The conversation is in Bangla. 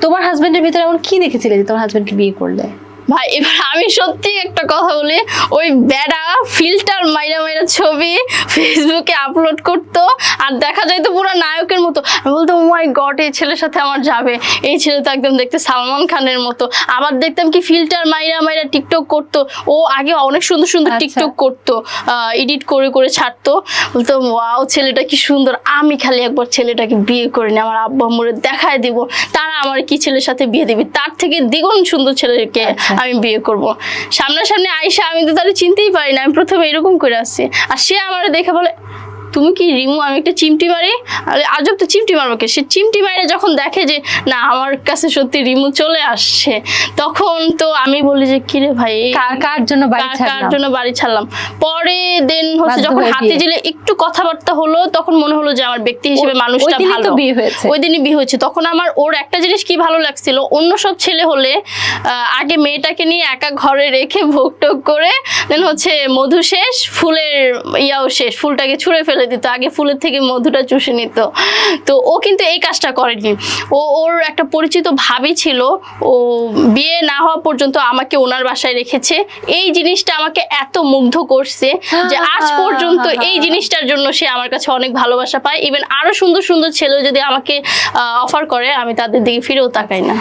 তোমার হাজবেন্ডের ভিতরে এমন কি দেখেছিলে যে তোমার হাজবেন্ডকে বিয়ে করলে? ভাই এবার আমি সত্যি একটা কথা বলি, ওই বেড়া ফিল্টার মাইরা মাইরা ছবি ফেসবুকে আপলোড করতো আর দেখা যায় তো পুরো নায়কের মতো। আমি বলতো ও মাই গড, এই ছেলের সাথে আমার যাবে, এই ছেলে তো একদম দেখতে সালমান খানের মতো। আবার দেখতাম কি ফিল্টার মাইরা মাইরা টিকটক করতো, ও আগে অনেক সুন্দর সুন্দর টিকটক করতো, এডিট করে করে ছাড়তো। বলতো ওয়াও ছেলেটা কি সুন্দর, আমি খালি একবার ছেলেটাকে বিয়ে করে নি, আমার আব্বু আম্মুরে দেখায় দিব, তারা আমার কি ছেলের সাথে বিয়ে দিবি, তার থেকে দ্বিগুণ সুন্দর ছেলেকে আমি বিয়ে করব। সামনাসামনি আইসা আমি তো তাহলে চিনতেই পারি না, আমি প্রথমে এরকম করে আসছি, আর সে আমার দেখে বলে তুমি কি রিমু? আমি একটা চিমটি মারি। আজব তো, চিমটি মারবো কে? সে চিমটি মারে যখন দেখে যে না আমার কাছে সত্যি রিমু চলে আসছে, তখন তো আমি বলি যে কিরে ভাই কার জন্য বাড়ি ছাড়লাম। পরে দেন হচ্ছে যখন হাতে জেলে একটু কথাবার্তা হলো, তখন মনে হলো যে আমার ব্যক্তি হিসেবে মানুষটা ভালো। ওই দিনই বিয়ে হয়েছে। তখন আমার ওর একটা জিনিস কি ভালো লাগছিল, অন্য সব ছেলে হলে আগে মেয়েটাকে নিয়ে একা ঘরে রেখে ভোগ টোগ করে দেন হচ্ছে মধু শেষ, ফুলের ইয়াও শেষ, ফুলটাকে ছুঁড়ে ফেলে দিত, আগে ফুলের থেকে মধুটা চুষে নিত। তো ও কিন্তু এই কাজটা করেনি। ওর একটা পরিচিত ভাবি ছিল, ও বিয়ে না হওয়া পর্যন্ত আমাকে ওনার বাসায় রেখেছে। এই জিনিসটা আমাকে এত মুগ্ধ করছে যে আজ পর্যন্ত এই জিনিসটার জন্য সে আমার কাছে অনেক ভালোবাসা পায়। ইভেন আরো সুন্দর সুন্দর ছেলে যদি আমাকে অফার করে, আমি তাদের দিকে ফিরেও তাকাই না।